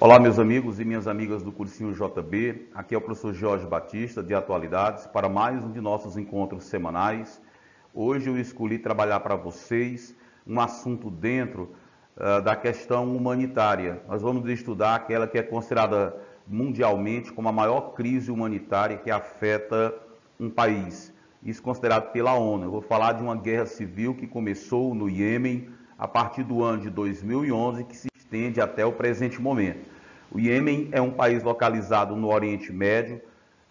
Olá, meus amigos e minhas amigas do Cursinho JB. Aqui é o professor Jorge Batista, de Atualidades, para mais um de nossos encontros semanais. Hoje eu escolhi trabalhar para vocês um assunto dentro da questão humanitária. Nós vamos estudar aquela que é considerada mundialmente como a maior crise humanitária que afeta um país. Isso considerado pela ONU. Eu vou falar de uma guerra civil que começou no Iêmen a partir do ano de 2011, que se estende até o presente momento. O Iêmen é um país localizado no Oriente Médio,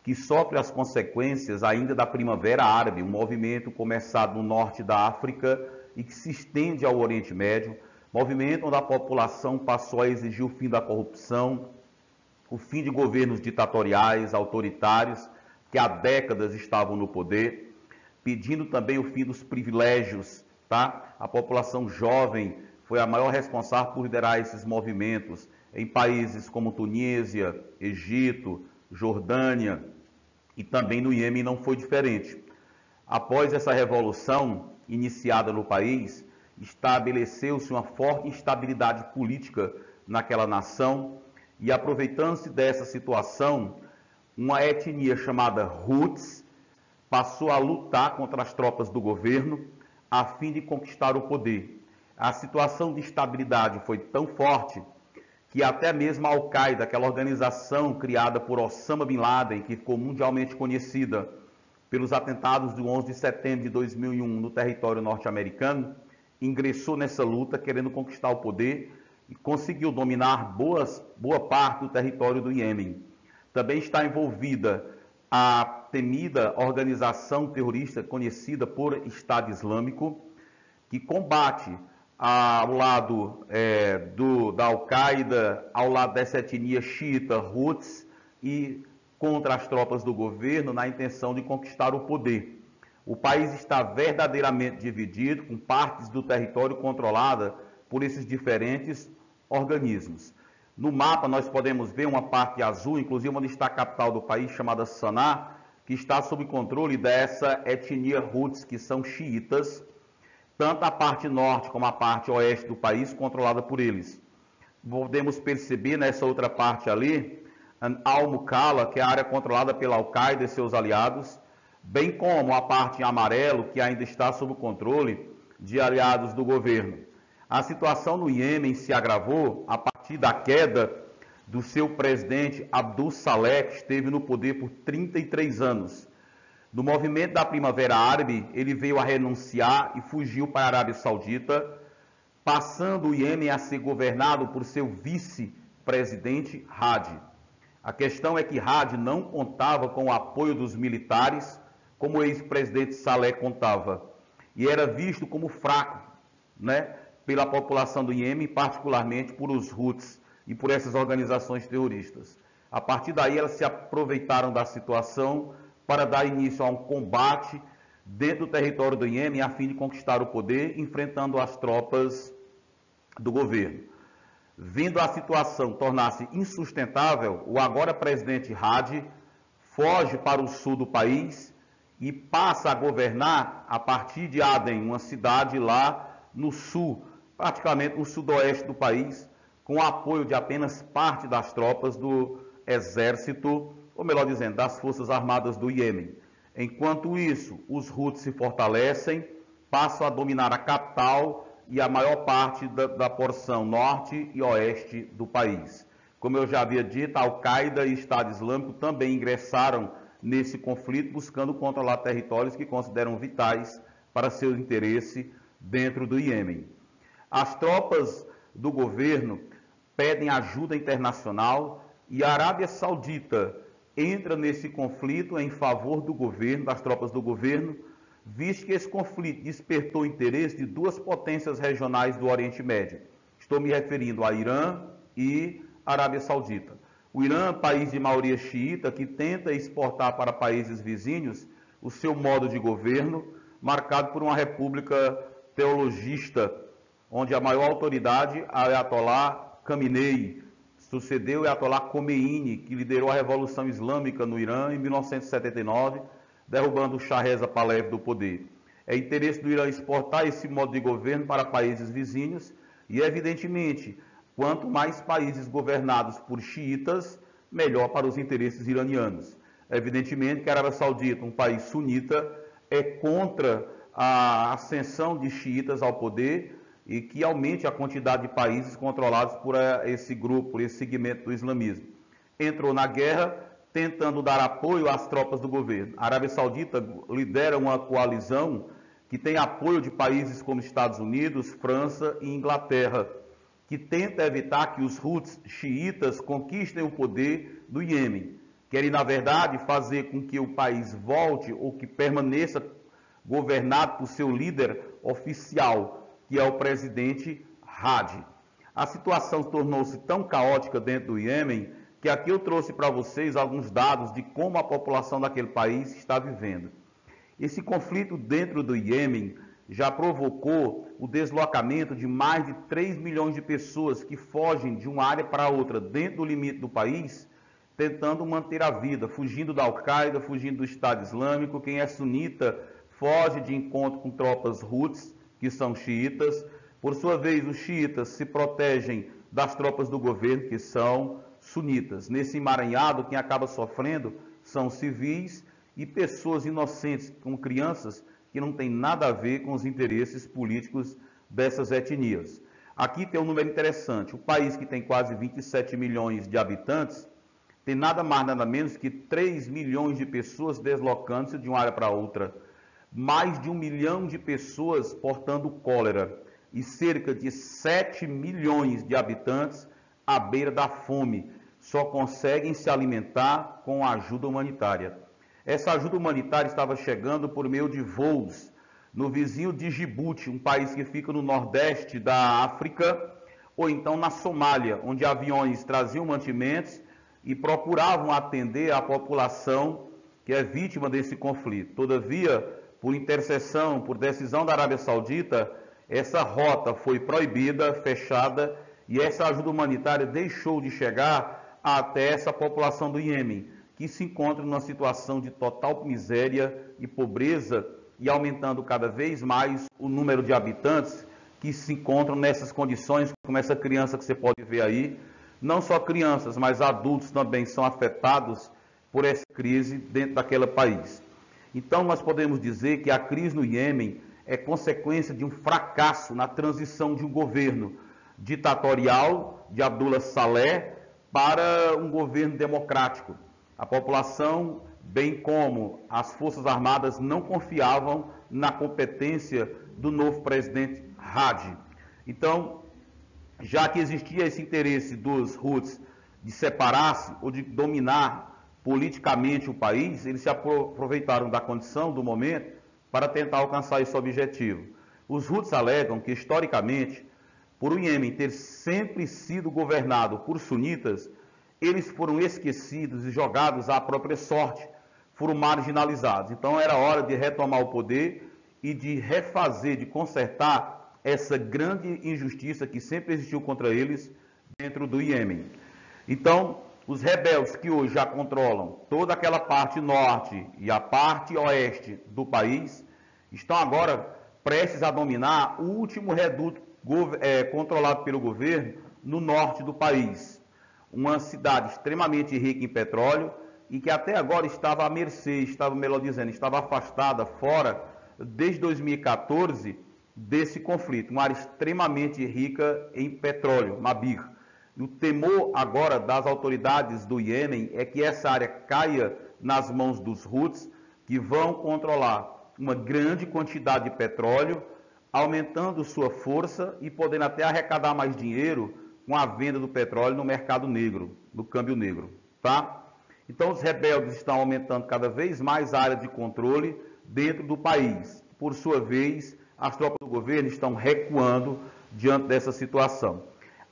que sofre as consequências ainda da Primavera Árabe, um movimento começado no norte da África e que se estende ao Oriente Médio, movimento onde a população passou a exigir o fim da corrupção, o fim de governos ditatoriais, autoritários, que há décadas estavam no poder, pedindo também o fim dos privilégios, tá? A população jovem foi a maior responsável por liderar esses movimentos em países como Tunísia, Egito, Jordânia e também no Iêmen não foi diferente. Após essa revolução iniciada no país, estabeleceu-se uma forte instabilidade política naquela nação e, aproveitando-se dessa situação, uma etnia chamada Hutus passou a lutar contra as tropas do governo a fim de conquistar o poder. A situação de instabilidade foi tão forte que até mesmo a Al-Qaeda, aquela organização criada por Osama Bin Laden, que ficou mundialmente conhecida pelos atentados do 11 de setembro de 2001 no território norte-americano, ingressou nessa luta querendo conquistar o poder e conseguiu dominar boa parte do território do Iêmen. Também está envolvida a temida organização terrorista conhecida por Estado Islâmico, que combate ao lado da Al-Qaeda, ao lado dessa etnia xiita, Hutus, e contra as tropas do governo na intenção de conquistar o poder. O país está verdadeiramente dividido, com partes do território controlada por esses diferentes organismos. No mapa nós podemos ver uma parte azul, inclusive onde está a capital do país, chamada Sanaa, que está sob controle dessa etnia Hutus, que são xiitas, tanto a parte norte como a parte oeste do país, controlada por eles. Podemos perceber nessa outra parte ali, Al-Mukalla, que é a área controlada pela Al-Qaeda e seus aliados, bem como a parte em amarelo, que ainda está sob o controle de aliados do governo. A situação no Iêmen se agravou a partir da queda do seu presidente Abdul Saleh, que esteve no poder por 33 anos. No movimento da Primavera Árabe, ele veio a renunciar e fugiu para a Arábia Saudita, passando o Iêmen a ser governado por seu vice-presidente Hadi. A questão é que Hadi não contava com o apoio dos militares, como o ex-presidente Saleh contava, e era visto como fraco, pela população do Iêmen, particularmente por os Hutus e por essas organizações terroristas. A partir daí, elas se aproveitaram da situação para dar início a um combate dentro do território do Iêmen a fim de conquistar o poder, enfrentando as tropas do governo. Vendo a situação tornar-se insustentável, o agora presidente Hadi foge para o sul do país e passa a governar a partir de Aden, uma cidade lá no sul, praticamente no sudoeste do país, com o apoio de apenas parte das tropas do exército, ou melhor dizendo, das Forças Armadas do Iêmen. Enquanto isso, os Hutus se fortalecem, passam a dominar a capital e a maior parte da porção norte e oeste do país. Como eu já havia dito, a Al-Qaeda e Estado Islâmico também ingressaram nesse conflito, buscando controlar territórios que consideram vitais para seu interesse dentro do Iêmen. As tropas do governo pedem ajuda internacional e a Arábia Saudita entra nesse conflito em favor do governo, das tropas do governo, visto que esse conflito despertou o interesse de duas potências regionais do Oriente Médio. Estou me referindo a Irã e Arábia Saudita. O Irã, país de maioria xiita, que tenta exportar para países vizinhos o seu modo de governo, marcado por uma república teologista, onde a maior autoridade, Ayatollah Khamenei, sucedeu o Ayatollah Khomeini, que liderou a Revolução Islâmica no Irã em 1979, derrubando o Shah Reza Pahlavi do poder. É interesse do Irã exportar esse modo de governo para países vizinhos e, evidentemente, Quanto mais países governados por xiitas, melhor para os interesses iranianos. Evidentemente que a Arábia Saudita, um país sunita, é contra a ascensão de xiitas ao poder e que aumente a quantidade de países controlados por esse grupo, por esse segmento do islamismo. Entrou na guerra tentando dar apoio às tropas do governo. A Arábia Saudita lidera uma coalizão que tem apoio de países como Estados Unidos, França e Inglaterra, que tenta evitar que os Houthis xiitas conquistem o poder do Iêmen. Querem, na verdade, fazer com que o país volte ou que permaneça governado por seu líder oficial, que é o presidente Hadi. A situação tornou-se tão caótica dentro do Iêmen que aqui eu trouxe para vocês alguns dados de como a população daquele país está vivendo. Esse conflito dentro do Iêmen já provocou o deslocamento de mais de 3 milhões de pessoas que fogem de uma área para outra dentro do limite do país, tentando manter a vida, fugindo da Al-Qaeda, fugindo do Estado Islâmico. Quem é sunita foge de encontro com tropas Houthis, que são xiitas. Por sua vez, os xiitas se protegem das tropas do governo, que são sunitas. Nesse emaranhado, quem acaba sofrendo são civis e pessoas inocentes, como crianças, que não tem nada a ver com os interesses políticos dessas etnias. Aqui tem um número interessante. O país, que tem quase 27 milhões de habitantes, tem nada mais, nada menos que 3 milhões de pessoas deslocando-se de uma área para outra. Mais de 1 milhão de pessoas portando cólera e cerca de 7 milhões de habitantes à beira da fome. Só conseguem se alimentar com a ajuda humanitária. Essa ajuda humanitária estava chegando por meio de voos no vizinho de Djibouti, um país que fica no nordeste da África, ou então na Somália, onde aviões traziam mantimentos e procuravam atender a população que é vítima desse conflito. Todavia, por intercessão, por decisão da Arábia Saudita, essa rota foi proibida, fechada, e essa ajuda humanitária deixou de chegar até essa população do Iêmen, que se encontra numa situação de total miséria e pobreza, e aumentando cada vez mais o número de habitantes que se encontram nessas condições, como essa criança que você pode ver aí. Não só crianças, mas adultos também são afetados por essa crise dentro daquele país. Então, nós podemos dizer que a crise no Iêmen é consequência de um fracasso na transição de um governo ditatorial de Abdullah Saleh para um governo democrático. A população, bem como as Forças Armadas, não confiavam na competência do novo presidente Hadi. Então, já que existia esse interesse dos Houthis de separar-se ou de dominar politicamente o país, eles se aproveitaram da condição, do momento, para tentar alcançar esse objetivo. Os Houthis alegam que, historicamente, por o Iêmen ter sempre sido governado por sunitas, eles foram esquecidos e jogados à própria sorte, foram marginalizados. Então era hora de retomar o poder e de refazer, de consertar essa grande injustiça que sempre existiu contra eles dentro do Iêmen. Então, os rebeldes que hoje já controlam toda aquela parte norte e a parte oeste do país, estão agora prestes a dominar o último reduto controlado pelo governo no norte do país. Uma cidade extremamente rica em petróleo e que até agora estava à mercê, melhor dizendo, estava afastada, fora, desde 2014, desse conflito. Uma área extremamente rica em petróleo, Mabir. O temor agora das autoridades do Iêmen é que essa área caia nas mãos dos Houthis, que vão controlar uma grande quantidade de petróleo, aumentando sua força e podendo até arrecadar mais dinheiro com a venda do petróleo no mercado negro, no câmbio negro, tá? Então os rebeldes estão aumentando cada vez mais a área de controle dentro do país. Por sua vez, as tropas do governo estão recuando diante dessa situação.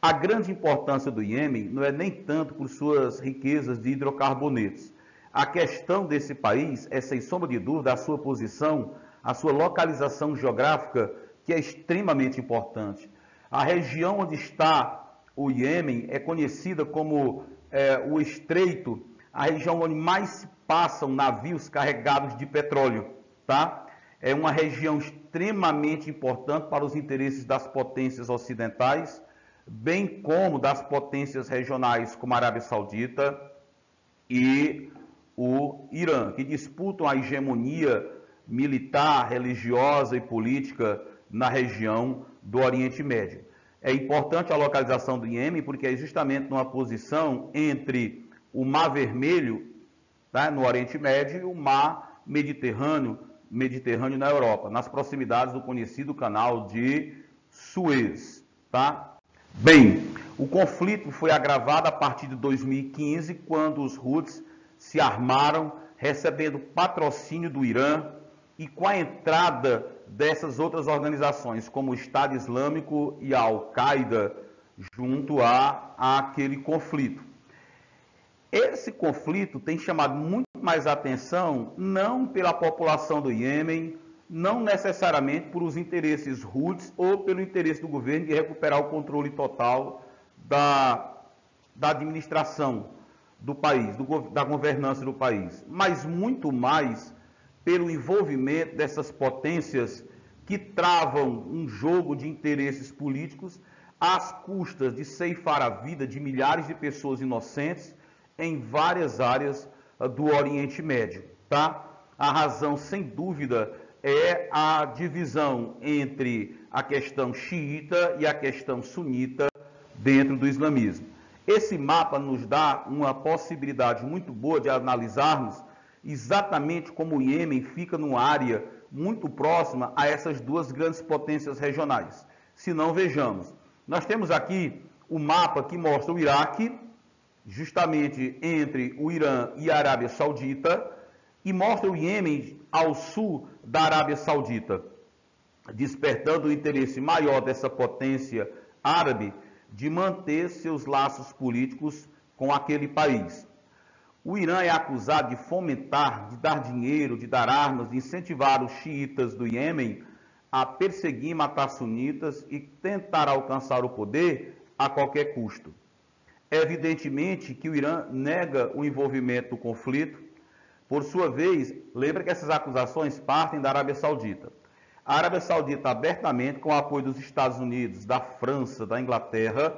A grande importância do Iêmen não é nem tanto por suas riquezas de hidrocarbonetos. A questão desse país é, sem sombra de dúvida, a sua posição, a sua localização geográfica, que é extremamente importante. A região onde está o Iêmen é conhecida como o Estreito, a região onde mais se passam navios carregados de petróleo, tá? É uma região extremamente importante para os interesses das potências ocidentais, bem como das potências regionais como a Arábia Saudita e o Irã, que disputam a hegemonia militar, religiosa e política na região do Oriente Médio. É importante a localização do Iêmen porque é justamente numa posição entre o Mar Vermelho, tá, no Oriente Médio, e o Mar Mediterrâneo na Europa, nas proximidades do conhecido canal de Suez. Tá? Bem, o conflito foi agravado a partir de 2015, quando os Houthis se armaram, recebendo patrocínio do Irã e com a entrada dessas outras organizações, como o Estado Islâmico e a Al-Qaeda, junto àquele conflito. Esse conflito tem chamado muito mais atenção, não pela população do Iêmen, não necessariamente por os interesses Houthis ou pelo interesse do governo de recuperar o controle total da administração do país, da governança do país, mas muito mais pelo envolvimento dessas potências que travam um jogo de interesses políticos às custas de ceifar a vida de milhares de pessoas inocentes em várias áreas do Oriente Médio. Tá? A razão, sem dúvida, é a divisão entre a questão xiita e a questão sunita dentro do islamismo. Esse mapa nos dá uma possibilidade muito boa de analisarmos exatamente como o Iêmen fica numa área muito próxima a essas duas grandes potências regionais. Se não, vejamos. Nós temos aqui o mapa que mostra o Iraque, justamente entre o Irã e a Arábia Saudita, e mostra o Iêmen ao sul da Arábia Saudita, despertando o interesse maior dessa potência árabe de manter seus laços políticos com aquele país. O Irã é acusado de fomentar, de dar dinheiro, de dar armas, de incentivar os xiitas do Iêmen a perseguir e matar sunitas e tentar alcançar o poder a qualquer custo. Evidentemente que o Irã nega o envolvimento do conflito. Por sua vez, lembra que essas acusações partem da Arábia Saudita. A Arábia Saudita, abertamente, com o apoio dos Estados Unidos, da França, da Inglaterra,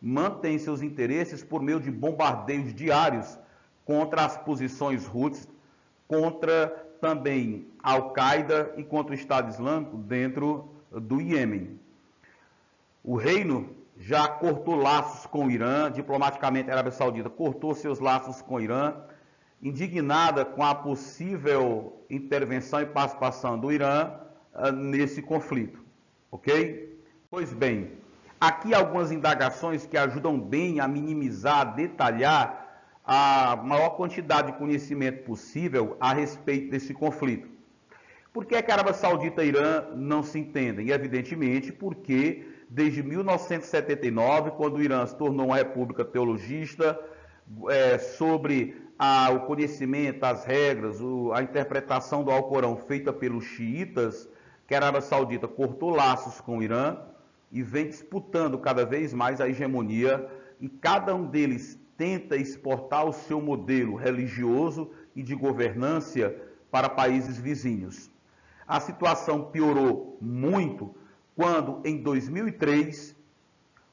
mantém seus interesses por meio de bombardeios diários contra as posições Houthis, contra também a Al-Qaeda e contra o Estado Islâmico dentro do Iêmen. O reino já cortou laços com o Irã, diplomaticamente a Arábia Saudita cortou seus laços com o Irã, indignada com a possível intervenção e participação do Irã nesse conflito, ok? Pois bem, aqui algumas indagações que ajudam bem a minimizar, detalhar a maior quantidade de conhecimento possível a respeito desse conflito. Por que a Arábia Saudita e Irã não se entendem? Evidentemente porque desde 1979, quando o Irã se tornou uma república teologista, sobre o conhecimento, as regras, a interpretação do Alcorão feita pelos xiitas, que a Arábia Saudita cortou laços com o Irã e vem disputando cada vez mais a hegemonia, e cada um deles tenta exportar o seu modelo religioso e de governância para países vizinhos. A situação piorou muito quando, em 2003,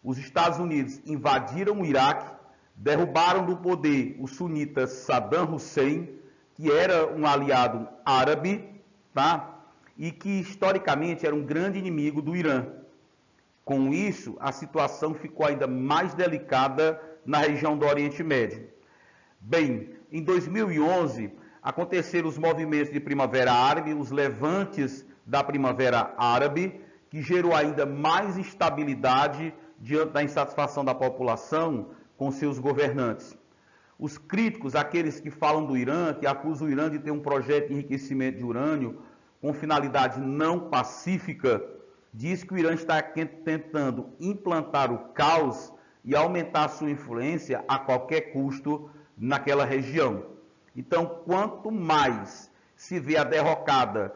os Estados Unidos invadiram o Iraque, derrubaram do poder o sunita Saddam Hussein, que era um aliado árabe, tá? E que historicamente era um grande inimigo do Irã. Com isso, a situação ficou ainda mais delicada na região do Oriente Médio. Bem, em 2011, aconteceram os movimentos de Primavera Árabe, os levantes da Primavera Árabe, que gerou ainda mais instabilidade diante da insatisfação da população com seus governantes. Os críticos, aqueles que falam do Irã, que acusam o Irã de ter um projeto de enriquecimento de urânio com finalidade não pacífica, diz que o Irã está tentando implantar o caos e aumentar sua influência a qualquer custo naquela região. Então, quanto mais se vê a derrocada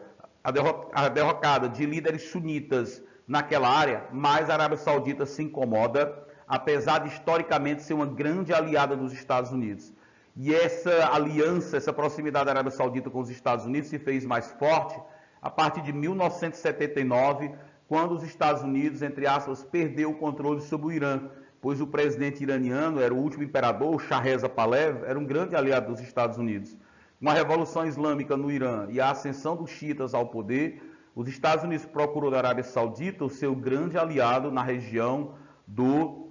de líderes sunitas naquela área, mais a Arábia Saudita se incomoda, apesar de historicamente ser uma grande aliada dos Estados Unidos. E essa aliança, essa proximidade da Arábia Saudita com os Estados Unidos se fez mais forte a partir de 1979, quando os Estados Unidos, entre aspas, perdeu o controle sobre o Irã, pois o presidente iraniano era o último imperador, o Shah Reza Pahlavi, era um grande aliado dos Estados Unidos. Com a Revolução Islâmica no Irã e a ascensão dos xiitas ao poder, os Estados Unidos procurou da Arábia Saudita o seu grande aliado na região do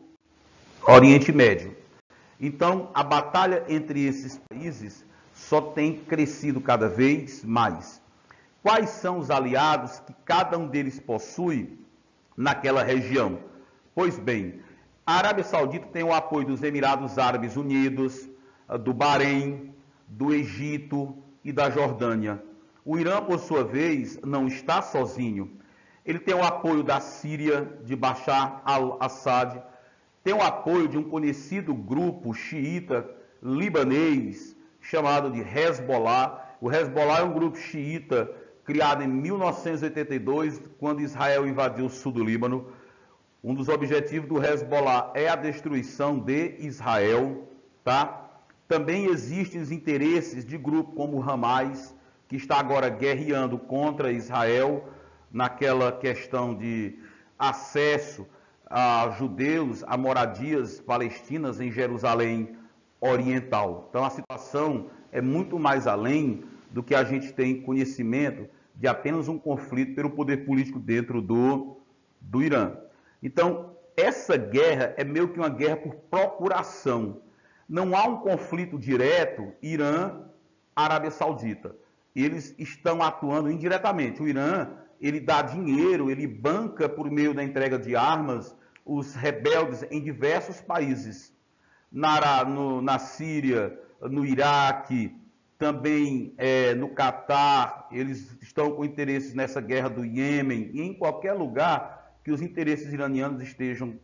Oriente Médio. Então, a batalha entre esses países só tem crescido cada vez mais. Quais são os aliados que cada um deles possui naquela região? Pois bem, a Arábia Saudita tem o apoio dos Emirados Árabes Unidos, do Bahrein, do Egito e da Jordânia. O Irã, por sua vez, não está sozinho. Ele tem o apoio da Síria, de Bashar al-Assad, tem o apoio de um conhecido grupo xiita libanês chamado de Hezbollah. O Hezbollah é um grupo xiita criado em 1982, quando Israel invadiu o sul do Líbano. Um dos objetivos do Hezbollah é a destruição de Israel, tá? Também existem os interesses de grupos como o Hamas, que está agora guerreando contra Israel naquela questão de acesso a judeus a moradias palestinas em Jerusalém Oriental. Então a situação é muito mais além do que a gente tem conhecimento de apenas um conflito pelo poder político dentro do Irã. Então essa guerra é meio que uma guerra por procuração. Não há um conflito direto Irã-Arábia Saudita. Eles estão atuando indiretamente. O Irã, ele dá dinheiro, ele banca por meio da entrega de armas os rebeldes em diversos países. Na Síria, no Iraque, também no Catar, eles estão com interesses nessa guerra do Iêmen, e em qualquer lugar que os interesses iranianos estejam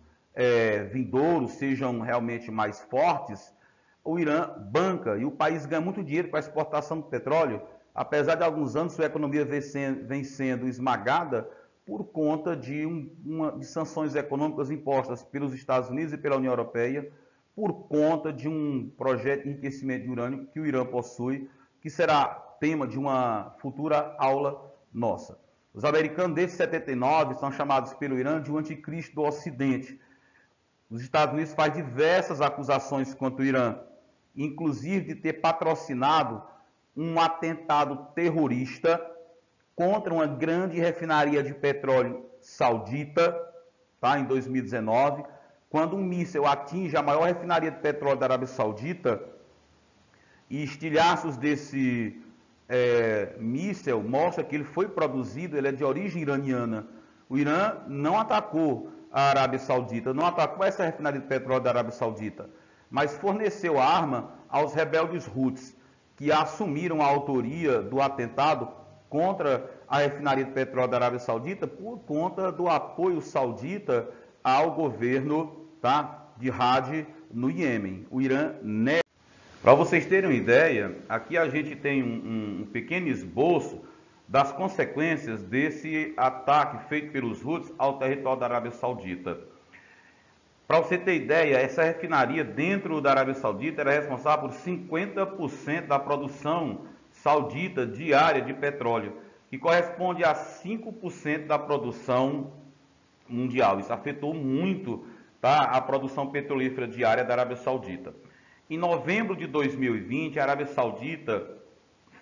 vindouros, sejam realmente mais fortes, o Irã banca, e o país ganha muito dinheiro com a exportação do petróleo. Apesar de alguns anos, sua economia vem sendo esmagada por conta de sanções econômicas impostas pelos Estados Unidos e pela União Europeia, por conta de um projeto de enriquecimento de urânio que o Irã possui, que será tema de uma futura aula nossa. Os americanos, desde 79, são chamados pelo Irã de o anticristo do Ocidente. Os Estados Unidos fazem diversas acusações contra o Irã, inclusive de ter patrocinado um atentado terrorista contra uma grande refinaria de petróleo saudita, tá, em 2019, quando um míssil atinge a maior refinaria de petróleo da Arábia Saudita, e estilhaços desse míssil mostra que ele foi produzido, ele é de origem iraniana. O Irã não atacou a Arábia Saudita, não atacou essa refinaria de petróleo da Arábia Saudita, mas forneceu arma aos rebeldes Houthis, que assumiram a autoria do atentado contra a refinaria de petróleo da Arábia Saudita por conta do apoio saudita ao governo, tá, de Hadi no Iêmen. O Irã nega. Para vocês terem uma ideia, aqui a gente tem um pequeno esboço das consequências desse ataque feito pelos Houthis ao território da Arábia Saudita. Para você ter ideia, essa refinaria dentro da Arábia Saudita era responsável por 50% da produção saudita diária de petróleo, que corresponde a 5% da produção mundial. Isso afetou muito, tá, a produção petrolífera diária da Arábia Saudita. Em novembro de 2020, a Arábia Saudita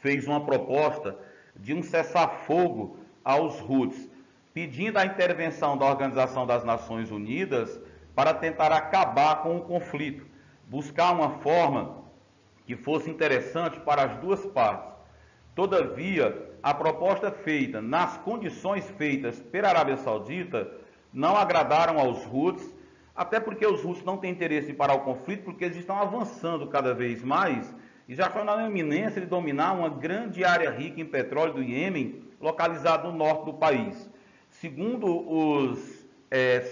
fez uma proposta de um cessar-fogo aos Houthis, pedindo a intervenção da Organização das Nações Unidas para tentar acabar com o conflito, buscar uma forma que fosse interessante para as duas partes. Todavia, a proposta feita, nas condições feitas pela Arábia Saudita, não agradaram aos Houthis, até porque os Houthis não têm interesse em parar o conflito, porque eles estão avançando cada vez mais e já estão na iminência de dominar uma grande área rica em petróleo do Iêmen, localizada no norte do país. Segundo os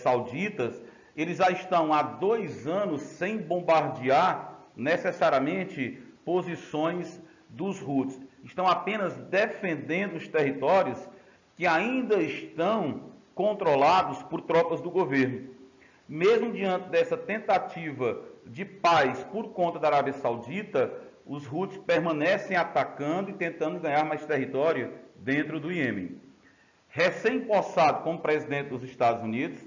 sauditas, eles já estão há 2 anos sem bombardear necessariamente posições dos Houthis. Estão apenas defendendo os territórios que ainda estão controlados por tropas do governo. Mesmo diante dessa tentativa de paz por conta da Arábia Saudita, os Houthis permanecem atacando e tentando ganhar mais território dentro do Iêmen. recém-possado como presidente dos Estados Unidos,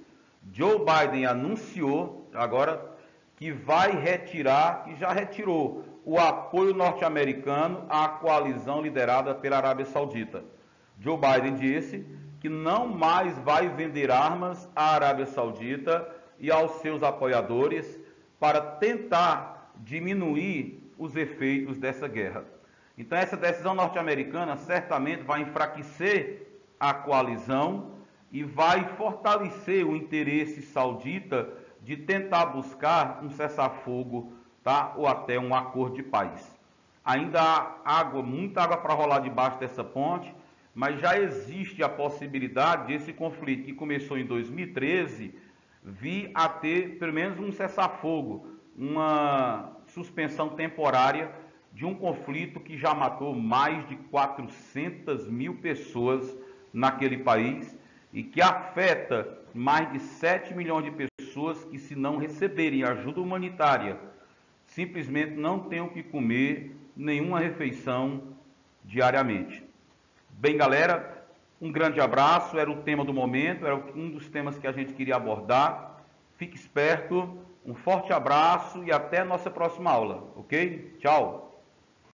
Joe Biden anunciou agora que vai retirar, que já retirou, o apoio norte-americano à coalizão liderada pela Arábia Saudita. Joe Biden disse que não mais vai vender armas à Arábia Saudita e aos seus apoiadores para tentar diminuir os efeitos dessa guerra. Então, essa decisão norte-americana certamente vai enfraquecer a coalizão e vai fortalecer o interesse saudita de tentar buscar um cessar-fogo, tá? Ou até um acordo de paz. Ainda há água, muita água para rolar debaixo dessa ponte, mas já existe a possibilidade desse conflito que começou em 2013 vir a ter pelo menos um cessar-fogo, uma suspensão temporária de um conflito que já matou mais de 400 mil pessoas naquele país e que afeta mais de 7 milhões de pessoas que, se não receberem ajuda humanitária, simplesmente não têm o que comer nenhuma refeição diariamente. Bem, galera, um grande abraço, era o tema do momento, era um dos temas que a gente queria abordar. Fique esperto, um forte abraço e até a nossa próxima aula, ok? Tchau!